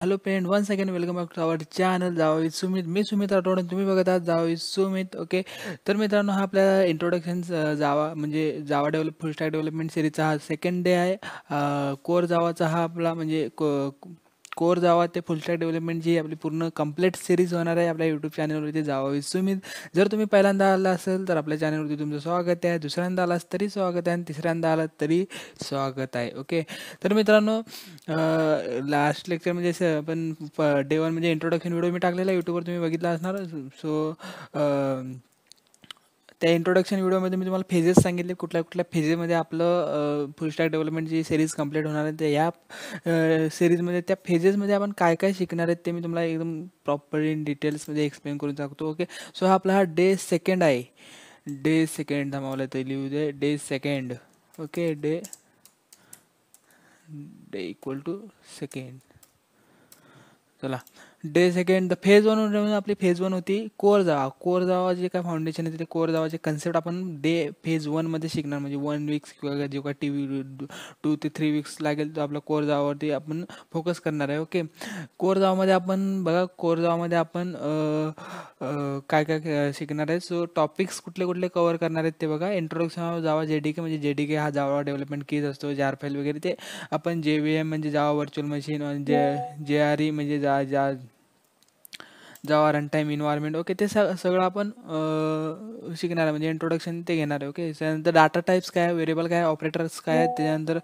Hello friend, once again welcome back to our channel Java with Sumit. मी सुमित राठोड आणि तुम्ही बघत आहात जावा विथ सुमित. ओके, तर मित्रांनो, हा आपल्या इंट्रोडक्शन जावा म्हणजे जावा डेव्हलप फुल स्टॅक डेव्हलपमेंट सिरीजचा हा सेकंड डे आहे. कोर जावाचा हा आपला म्हणजे कोर जावा ते फुल स्टॅक डेव्हलपमेंटची आपली पूर्ण कंप्लीट सिरीज होणार आहे आपल्या यूट्यूब चॅनलवरती जावा विथ सुमित. जर तुम्ही पहिल्यांदा आला असेल तर आपल्या चॅनलवरती तुमचं स्वागत आहे, दुसऱ्यांदा आलास तरी स्वागत आहे आणि तिसऱ्यांदा आलात तरी स्वागत आहे. ओके, तर मित्रांनो, लास्ट लेक्चर म्हणजे आपण डे वन म्हणजे इंट्रोडक्शन व्हिडिओ मी टाकलेला यूट्यूबवर, तुम्ही बघितला असणार. सो त्या इंट्रोडक्शन व्हिडिओमध्ये मी तुम्हाला फेजेस सांगितले, कुठल्या कुठल्या फेजेसमध्ये आपलं फुल स्टॅक डेव्हलपमेंटची सिरीज कंप्लीट होणार आहे. तर या सिरीजमध्ये त्या फेजेसमध्ये आपण काय काय शिकणार आहेत ते मी तुम्हाला एकदम प्रॉपर इन डिटेल्समध्ये एक्सप्लेन करून टाकतो. ओके, सो हा डे सेकंड आहे. डे सेकंड थांबवलं तर लिहू दे, day second. Okay, day day equal to second. चला, day second the phase one आपली फेज वन होती कोर जावा जे काय फाउंडेशन आहे ते कोर जावाचे कन्सेप्ट आपण फेज मध्ये शिकणार. म्हणजे 1 वीक्स किंवा जो काय टी 2 ते 3 वीक्स लागेल तो आपला कोर जावावरती आपण फोकस करणार आहे. ओके, कोर जावामध्ये आपण बघा, कोर जावामध्ये आपण काय काय शिकणार आहे. सो टॉपिक्स कुठले कुठले कव्हर करणार आहेत ते बघा. इंट्रोडक्शन ऑफ जावा जेडीके, म्हणजे जेडीके हा जावा डेव्हलपमेंट कीज असतो. जार फाईल वगैरे ते आपण जेव्हीएम म्हणजे Java virtual machine, J R E म्हणजे Java run time environment. Okay, ते सगळं आपण शिकणार आहे, म्हणजे इंट्रोडक्शन ते घेणार आहे. ओके, त्यानंतर डाटा टाईप्स काय, व्हेरिएबल काय, ऑपरेटर्स काय आहेत, त्याच्यानंतर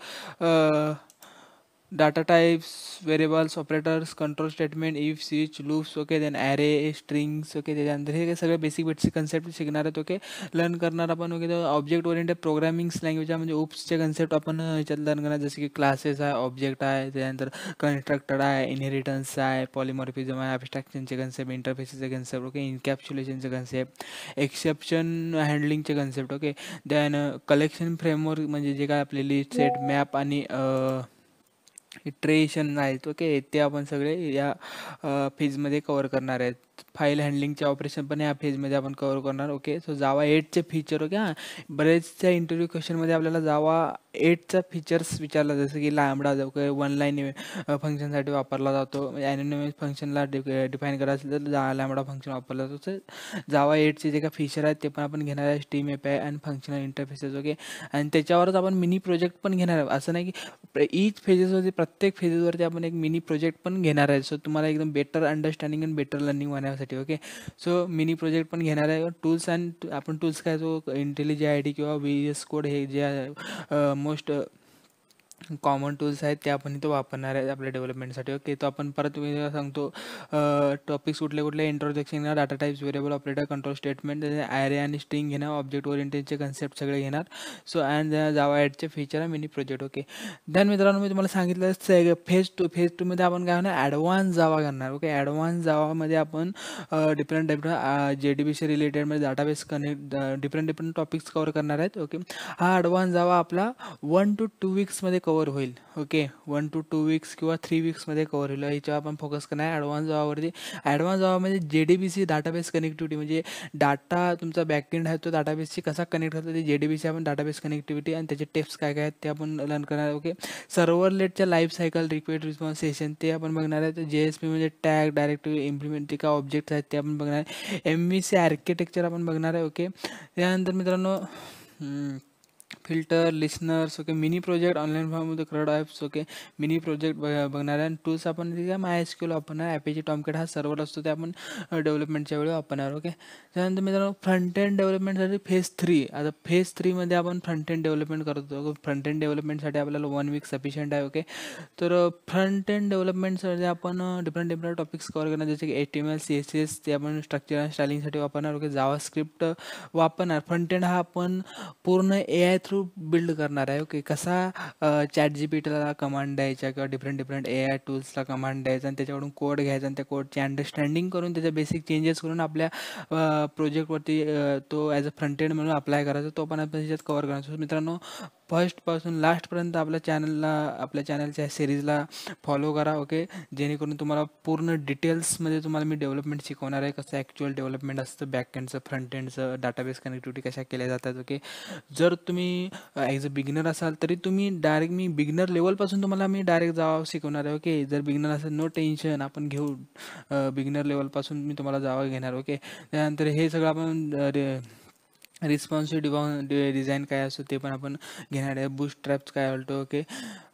data types, variables, operators, control statement, if, switch, loops. Okay, then array, strings. Okay, त्याच्यानंतर हे सगळे बेसिक कन्सेप्ट शिकणार आहेत. ओके, लर्न करणार आपण. Okay, object oriented programming language आहे, म्हणजे ओप्सचे कन्सेप्ट आपण ह्याच्यात लर्न करणार, जसे की क्लासेस आहे, ऑब्जेक्ट आहे, त्यानंतर कन्स्ट्रक्टर आहे, इनहेरिटन्स आहे, पॉलिमॉर्फिझम आहे, ॲब्स्ट्रॅक्शनचे कन्सेप्ट, इंटरफेसचे कन्सेप्ट. ओके, इनकॅप्च्युलेशनचे कन्सेप्ट, एक्सेप्शन हँडलिंगचे concept. Okay, then collection framework म्हणजे जे काय आपले लिस्ट, सेट, मॅप आणि इटरेशन आहेत. ओके, ते आपण सगळे या फेजमध्ये कव्हर करणार आहेत. फाईल हँडलिंगचे ऑपरेशन पण या फेजमध्ये आपण कव्हर करणार. ओके, सो जावा 8चे फीचर. ओके, हां, बरेचशा इंटरव्ह्यू क्वेश्चनमध्ये आपल्याला जावा 8चा फीचर्स विचारला, जसं की लॅम्बडा वन लाईन फंक्शनसाठी वापरला जातो. म्हणजे ॲनोनिमस फंक्शनला डिफाईन करायचं असेल तर लॅम्बडा फंक्शन वापरला जातो. जावा 8चे जे काही फीचर आहेत ते पण आपण घेणार आहे, स्टीम एपीआय आणि फंक्शनल इंटरफेसेस. ओके, आणि त्याच्यावरच आपण मिनी प्रोजेक्ट पण घेणार आहे. असं नाही की ईच फेजेसवरती, प्रत्येक फेजेसवरती आपण एक मिनी प्रोजेक्ट पण घेणार आहे. सो तुम्हाला एकदम बेटर अंडरस्टँडिंग आणि बेटर लर्निंग होण्यासाठी. ओके, सो मिनी प्रोजेक्ट पण घेणार आहे. टूल्स आपण टूल्स काय, जो इंटेलिजंट आय डी किंवा VS कोड, हे जे मोस्ट कॉमन टूल्स आहेत ते आपण इथं वापरणार आहे आपल्या डेव्हलपमेंटसाठी. ओके, तो आपण परत सांगतो, टॉपिक्स कुठले कुठले, इंट्रोडक्शन घेणार, data types, variable, operator, control statement, array आणि स्ट्रिंग घेणार, ऑब्जेक्ट ओरिएंटेडचे कन्सेप्ट सगळे घेणार. सो अँड जावा 8चे फीचर आहे, मिनी प्रोजेक्ट. ओके, देन मित्रांनो, मी तुम्हाला सांगितलं फेज टूमध्ये आपण काय होणार, ॲडव्हान्स जावा करणार. ओके, ॲडव्हान्स जावामध्ये आपण डिफरंट JDBC रिलेटेड म्हणजे database connect, different topics cover करणार आहेत. ओके, हा ॲडव्हान्स जावा आपला 1 to 2 वीक्समध्ये कव्हर होईल. ओके, 1 to 2 वीक्स किंवा 3 वीक्समध्ये कव्हर होईल. याच्यावर आपण फोकस करणार आहे ॲडव्हान्स जावावरती. ॲडव्हान्स जावामध्ये JDBC डाटाबेस कनेक्टिव्हिटी, म्हणजे डाटा तुमचा बॅकएंड आहे तो डाटाबेसशी कसा कनेक्ट होतो, ते JDBC आपण डाटाबेस कनेक्टिव्हिटी आणि त्याचे टिप्स काय काय आहेत ते आपण लर्न करणार आहे. ओके, सर्व्हरलेटच्या life cycle, request response session ते आपण बघणार आहे. JSP म्हणजे टॅग, डायरेक्टिव्ह, इम्प्लिमेंट काय ऑब्जेक्ट आहेत ते आपण बघणार आहे. MVC आर्किटेक्चर आपण बघणार आहे. ओके, त्यानंतर मित्रांनो, filter, listeners. Okay, mini project, online form, क्रड apps. Okay, mini project बघणार आहे. आणि टूल्स आपण काय MySQL वापरणार, ॲपेची टॉमकॅट हा सर्व्हर असतो ते आपण डेव्हलपमेंटच्या वेळी वापरणार. ओके, त्यानंतर मित्रांनो, फ्रंट एंड डेव्हलपमेंटसाठी फेज 3. आता फेज 3मध्ये आपण फ्रंट एंड डेव्हलपमेंट करतो. फ्रंट एंड डेव्हलपमेंटसाठी आपल्याला 1 वीक सफिशियंट आहे. ओके, तर फ्रंट एंड डेव्हलपमेंटसाठी आपण डिफरंट टॉपिक्स कव्हर करणार, जसे की HTML, CSS ते आपण स्ट्रक्चर आणि स्टायलिंगसाठी वापरणार. ओके, जावा स्क्रिप्ट वापरणार. फ्रंट एंड हा आपण पूर्ण AI थ्रू बिल्ड करणार आहे. ओके, कसा ChatGPTला कमांड द्यायच्या किंवा डिफरंट AI टूल्सला कमांड द्यायचा आणि त्याच्याकडून कोड घ्यायचा आणि त्या कोडची अंडरस्टँडिंग करून त्याच्या बेसिक चेंजेस करून आपल्या प्रोजेक्टवरती तो ॲज अ फ्रंट एंड म्हणून अप्लाय करायचा, तो पण आपण त्याच्यात कव्हर करायचा. मित्रांनो, फर्स्टपासून लास्टपर्यंत आपल्या चॅनलच्या सिरीजला फॉलो करा. ओके, जेणेकरून तुम्हाला पूर्ण डिटेल्समध्ये तुम्हाला मी डेव्हलपमेंट शिकवणार आहे, कसं ॲक्च्युअल डेव्हलपमेंट असतं, बॅकएंडचं, फ्रंट एंडचं, डाटाबेस कनेक्टिव्हिटी कशा केल्या जातात. ओके, जर तुम्ही ॲज अ बिगिनर असाल तरी तुम्ही डायरेक्ट मी बिगिनर लेवलपासून तुम्हाला मी डायरेक्ट जावा शिकवणार आहे. ओके, जर बिगिनर असेल नो टेन्शन, आपण घेऊ बिगिनर लेवलपासून मी तुम्हाला जावा घेणार. ओके, त्यानंतर हे सगळं आपण रिस्पॉन्सिव्ह डिझाईन काय असतो ते पण आपण घेणार आहे. बूस्ट ट्रॅप्स काय बोलतो. ओके,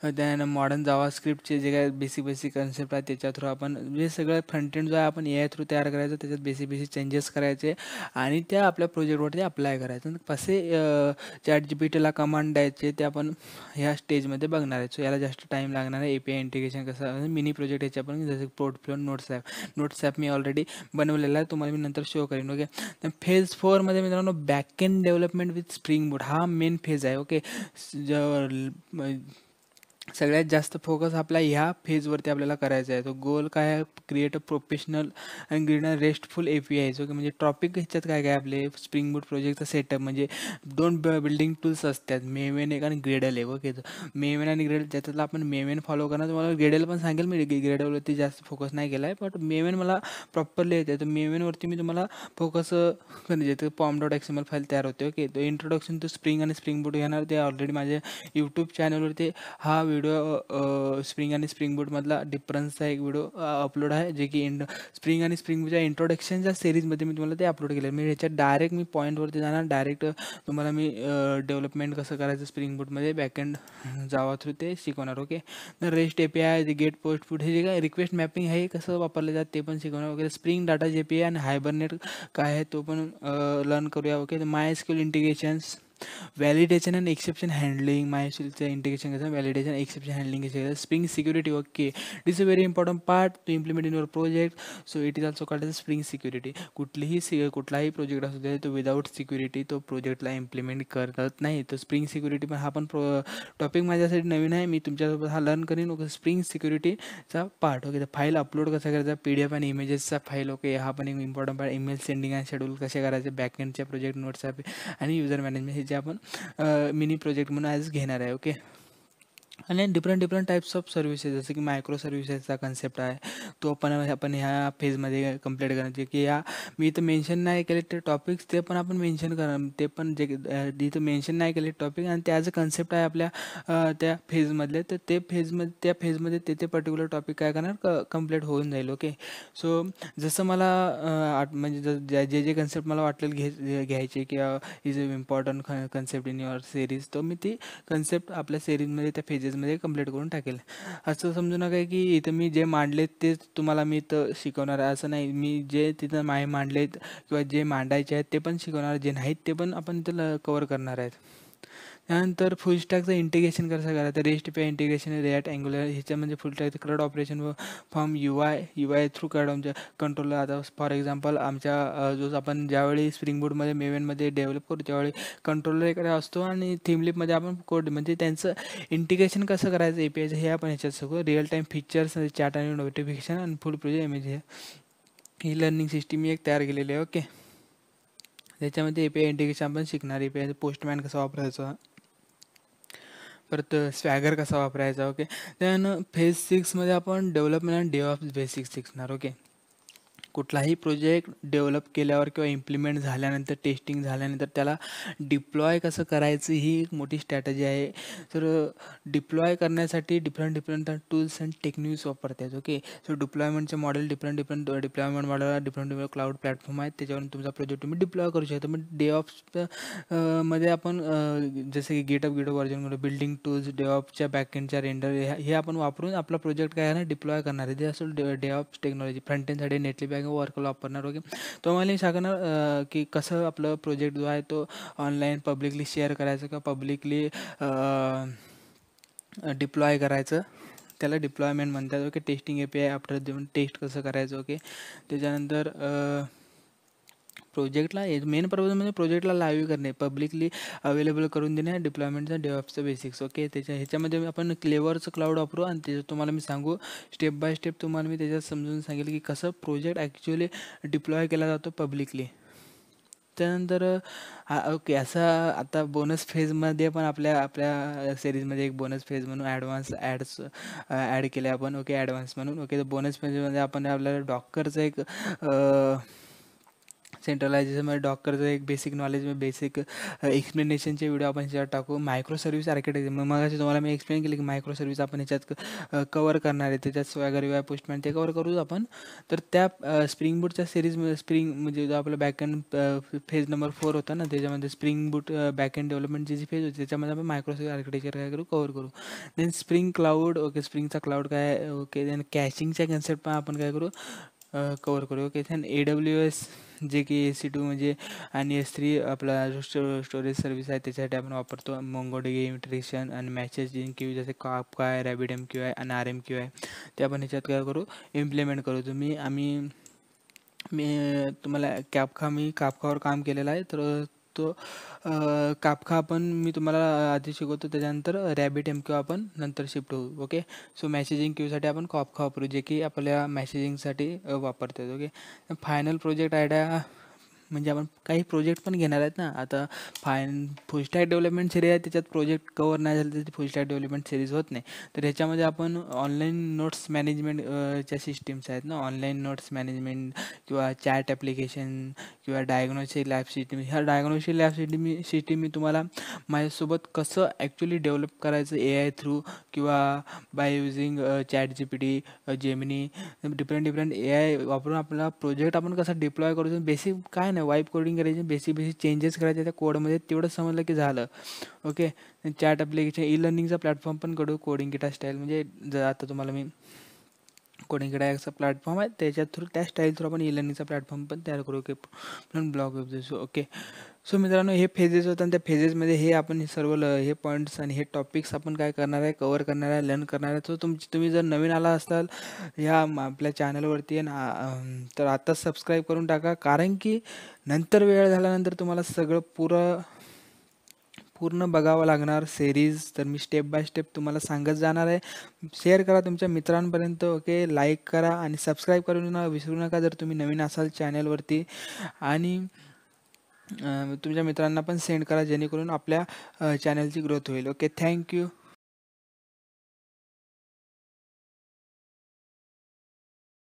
त्यानंतर मॉडर्न जावा स्क्रिप्टचे जे काय बेसिक कन्सेप्ट आहे त्याच्या थ्रू आपण जे सगळं फ्रंट एंड जो आहे आपण AI थ्रू तयार करायचं, त्याच्यात बेसिक चेंजेस करायचे आणि त्या आपल्या प्रोजेक्टवरती अप्लाय करायचं. कसे ChatGPTला कमांड द्यायचे ते आपण ह्या स्टेजमध्ये बघणार आहे. सो याला जास्त टाईम लागणार आहे. API इंटिग्रेशन कसं, मिनी प्रोजेक्ट याच्या पण जसं पोर्टफ्लो, नोट्स ॲप मी ऑलरेडी बनवलेला आहे, तुम्हाला मी नंतर शो करेन. ओके, तर फेज 4मध्ये मित्रांनो बॅकएंड डेव्हलपमेंट विथ स्प्रिंग बूट हा मेन फेज आहे. ओके, सगळ्यात जास्त फोकस आपला ह्या फेजवरती आपल्याला करायचा आहे. तो गोल काय आहे, create a professional and green restful APIs. Okay, म्हणजे टॉपिक ह्याच्यात काय काय आपले स्प्रिंग बूट प्रोजेक्टचा सेटअप म्हणजे 2 बिल्डिंग टूल्स असतात, मेवेन एक आणि ग्रेडल एक. ओके, मेवेन आणि ग्रेडल ज्याच्यातला आपण मेवेन फॉलो करणार, तुम्हाला ग्रेडल पण सांगेल मी. ग्रेडलवरती जास्त फोकस नाही केला आहे, बट मेवेन मला प्रॉपरली येते. तर मेवेनवरती मी तुम्हाला फोकस म्हणजे pom.xml फाईल तयार होते. ओके, तो इंट्रोडक्शन टू स्प्रिंग आणि स्प्रिंग बूट घेणार, ते ऑलरेडी माझ्या यूट्यूब चॅनलवरती हा व्हिडिओ स्प्रिंग आणि स्प्रिंग बूटमधला डिफरन्सचा एक व्हिडिओ अपलोड आहे, जे की स्प्रिंग आणि स्प्रिंग बूटच्या इंट्रोडक्शनच्या सिरीजमध्ये मी तुम्हाला ते अपलोड केलं. मी ह्याच्यात डायरेक्ट मी पॉईंटवरती जाणार, डायरेक्ट तुम्हाला मी डेव्हलपमेंट कसं करायचं स्प्रिंग बूटमध्ये बॅकएंड जावा थ्रू ते शिकवणार. ओके, तर रेस्ट API, जे गेट पोस्ट बूट, हे जे काय रिक्वेस्ट मॅपिंग आहे कसं वापरले जातं ते पण शिकवणार. वगैरे स्प्रिंग डाटा API आणि हायबरनेट काय आहे तो पण लर्न करूया. Okay, MySQL integrations, validation and exception handling, MySQLचं इंटिग्रेशन कसं, व्हॅलिडेशन एक्सेप्शन हँडलिंग कसं, spring security. Okay, it is a very important part to implement in your project. So it is also called as spring security. कुठलाही project असू दे तो without security तो प्रोजेक्टला implement करत नाही. तो स्प्रिंग सिक्युरिटी पण हा पण टॉपिक माझ्यासाठी नवीन आहे, मी तुमच्यासोबत हा लर्न करीन. ओके, स्प्रिंग सिक्युरिटीचा पार्ट. ओके, तर फाईल अपलोड कसा करायचा, PDF आणि इमेजेसचा फाईल. ओके, हा पण एक इम्पॉर्टंट पार्ट. ईमेल सेंडिंग आणि शेड्यूल कसे करायचे, बॅकएंडच्या प्रोजेक्ट नोट्स आणि युजर मॅनेजमेंट, हे जे आपण मिनी प्रोजेक्ट म्हणून ॲज घेणार आहे. ओके, आणि डिफरंट टाईप्स ऑफ सर्व्हिसेस, जसं की मायक्रो सर्व्हिसेसचा कन्सेप्ट आहे, तो आपण ह्या फेजमध्ये कंप्लीट करायचे. की या मी इथं मेन्शन नाही केले ते टॉपिक्स, ते पण आपण मेन्शन करा, ते पण जे इथं मेन्शन नाही केले टॉपिक आणि त्याचं कन्सेप्ट आहे आपल्या त्या फेजमधले, तर त्या फेजमध्ये ते पर्टिक्युलर टॉपिक काय करणार कंप्लीट होऊन जाईल. ओके, सो जसं मला म्हणजे जे कन्सेप्ट मला वाटलेलं घ्यायचे किंवा is a important concept in your series, तो मी ती कन्सेप्ट आपल्या सिरीजमध्ये त्या फेजेसमध्ये कंप्लीट करून टाकेल. असं समजू नका की इथं मी जे मांडले तेच तुम्हाला मी इथं शिकवणार आहे, असं नाही. मी जे तिथं मांडलेत किंवा जे मांडायचे आहेत ते पण शिकवणार, जे नाहीत ते पण आपण इथं कवर करणार आहेत. त्यानंतर फुल स्टॅकचं इंटिग्रेशन कसं करायचं, rest API integration, react, angular, ह्याच्यामध्ये फुल स्टॅकचं CRUD ऑपरेशन व फ्रॉम UI थ्रू CRUD आमच्या कंट्रोलर. आता फॉर एक्झाम्पल आमच्या जो आपण ज्यावेळी स्प्रिंग बूटमध्ये मेवेनमध्ये डेव्हलप करू त्यावेळी कंट्रोलर इकडे असतो आणि थीमलिपमध्ये आपण कोड, म्हणजे त्यांचं इंटिग्रेशन कसं करायचं APIचं हे आपण ह्याच्यात सगळं रिअल टाईम फीचर्स, चॅट आणि नोटिफिकेशन आणि फुल प्रोजेक्ट इमेज, ही लर्निंग सिस्टीम मी एक तयार केलेली आहे. ओके, त्याच्यामध्ये API इंटिग्रेशन आपण शिकणार, API पोस्टमॅन कसा वापरायचा, परत स्वॅगर कसा वापरायचा. ओके, त्यानं फेज 6मध्ये आपण डेव्हलपमेंट आणि DevOps बेसिक्स शिकणार. ओके, कुठलाही प्रोजेक्ट डेव्हलप केल्यावर किंवा इम्प्लिमेंट झाल्यानंतर, टेस्टिंग झाल्यानंतर त्याला डिप्लॉय कसं करायचं ही एक मोठी स्ट्रॅटजी आहे. तर डिप्लॉय करण्यासाठी डिफरंट टूल्स अँड टेक्निक्स वापरतात. ओके, सो डिप्लॉयमेंटचे model different deployment model, different cloud platform आहेत, त्याच्यावरून तुमचा प्रोजेक्ट तुम्ही डिप्लॉय करू शकता. मग DevOps मध्ये आपण जसं की गिटअप व्हर्जन, बिल्डिंग टूल्स, DevOpsच्या बॅकएंडच्या रेंडर, हे आपण वापरून आपला प्रोजेक्ट काय आहे ना डिप्लॉय करणार आहे. ते असेल DevOps टेक्नॉलॉजी. फ्रंट एंडसाठी नेटलिप वर्कला वापरणार. ओके, तो मला सांगणार की कसं आपलं प्रोजेक्ट जो आहे तो ऑनलाईन पब्लिकली शेअर करायचं किंवा पब्लिकली डिप्लॉय करायचं, त्याला डिप्लॉयमेंट म्हणतात. ओके, टेस्टिंग API आफ्टर देऊन टेस्ट कसं करायचं. ओके, त्याच्यानंतर प्रोजेक्टला मेन पर्पज म्हणजे प्रोजेक्टला लाईव्ह करणे, पब्लिकली अवेलेबल करून देणे, डिप्लॉयमेंटचा DevOpsचं बेसिक्स. ओके, ह्याच्यामध्ये आपण क्लेवरचं क्लाउड वापरू आणि त्याच्यात तुम्हाला मी सांगू स्टेप बाय स्टेप, तुम्हाला मी त्याच्यात समजून सांगेल की कसं प्रोजेक्ट ॲक्च्युअली डिप्लॉय केला जातो पब्लिकली. त्यानंतर ओके असं आता बोनस फेजमध्ये पण आपल्या आपल्या सिरीजमध्ये एक बोनस फेज म्हणून ॲडव्हान्स ॲड केले आपण. ओके ॲडव्हान्स म्हणून. ओके तर बोनस फेजमध्ये आपण आपल्याला डॉकरचं एक सेंट्रलायझेशनमध्ये डॉकरचं एक बेसिक नॉलेज, बेसिक एक्सप्लेनेशनचे व्हिडिओ आपण ह्याच्यात टाकू. मायक्रो सर्व्हिस आर्किटेक्चर मगाशी तुम्हाला मी एक्सप्लेन केलं की मायक्रो सर्व्हिस आपण ह्याच्यात कवर करणार आहे. त्याच्यात स्वॅगर UI पोस्टमॅन ते कवर करू आपण. तर त्या स्प्रिंग बूटच्या सिरीजमध्ये स्प्रिंग म्हणजे जो आपला बॅकएंड फेज नंबर 4 होता ना, त्याच्यामध्ये स्प्रिंग बूट बॅकएंड डेव्हलपमेंटची जी फेज होती त्याच्यामध्ये आपण मायक्रो सर्व्हिस आर्किटेक्चर काय करू कवर करू. Then spring cloud. ओके स्प्रिंगचा क्लाउड काय. ओके देन कॅशिंगच्या कन्सेप्ट पण आपण काय करू कवर करू. ओके देन AWS जे की EC2 म्हणजे आणि S3 आपला जो स्टोरेज सर्व्हिस आहे त्याच्यासाठी आपण वापरतो. MongoDB इंटिग्रेशन आणि मॅसेजिंग क्यू जसे Kafka, RabbitMQ आणि RMQ ते आपण ह्याच्यात काय करू इम्प्लिमेंट करू. मी तुम्हाला काफकावर काम केलेलं आहे. तर तो काफका आपण मी तुम्हाला आधी शिकवतो. त्याच्यानंतर RabbitMQ आपण नंतर शिफ्ट होऊ. ओके सो मॅसेजिंग क्यूसाठी आपण काफका वापरू जे की आपल्या मॅसेजिंगसाठी वापरतात. ओके फायनल प्रोजेक्ट आयडिया म्हणजे आपण काही प्रोजेक्ट पण घेणार आहेत ना. आता फुल स्टॅक डेव्हलपमेंट सिरीज आहे त्याच्यात प्रोजेक्ट कवर नाही झालं तर ती फुल स्टॅक डेव्हलपमेंट सिरीज होत नाही. तर ह्याच्यामध्ये आपण ऑनलाईन नोट्स मॅनेजमेंट च्या सिस्टीम्स आहेत ना, ऑनलाईन नोट्स मॅनेजमेंट किंवा चॅट ॲप्लिकेशन किंवा डायग्नोस्टिक लॅब सिस्टीम. ह्या डायग्नोस्टिक लॅब सिस्टीम मी तुम्हाला माझ्यासोबत कसं ॲक्च्युली डेव्हलप करायचं AI थ्रू किंवा by using ChatGPT, Gemini, different AI वापरून आपला प्रोजेक्ट आपण कसा डिप्लॉय करू. बेसिक काय नाही वाईप कोडिंग करायची, बेसिक चेंजेस करायचे त्या कोडमध्ये, तेवढं समजलं की झालं. ओके चॅट ॲप्लिकेशन लर्निंगचा प्लॅटफॉर्म पण कडू कोडिंग किटा स्टाईल म्हणजे जर आता तुम्हाला मी कोडिंग किटा याचा प्लॅटफॉर्म आहे त्याच्या थ्रू त्या स्टाईल थ्रू आपण लर्निंगचा प्लॅटफॉर्म पण तयार करू. ओके पण ब्लॉग वेब. ओके सो मित्रांनो हे फेजेस होतात आणि त्या फेजेसमध्ये हे आपण सर्व हे पॉईंट्स आणि हे टॉपिक्स आपण काय करणार आहे कवर करणार आहे लर्न करणार आहे. सो तुम्ही जर नवीन आला असाल ह्या आपल्या चॅनलवरती तर आत्ताच सबस्क्राईब करून टाका. कारण की नंतर वेळ झाल्यानंतर तुम्हाला सगळं पूर्ण बघावं लागणार सिरीज. तर मी स्टेप बाय स्टेप तुम्हाला सांगत जाणार आहे. शेअर करा तुमच्या मित्रांपर्यंत. ओके लाईक करा आणि सबस्क्राईब करून विसरू नका जर तुम्ही नवीन असाल चॅनलवरती. आणि तुमच्या मित्रांना पण सेंड करा जेणेकरून आपल्या चॅनलची ग्रोथ होईल. Okay thank you.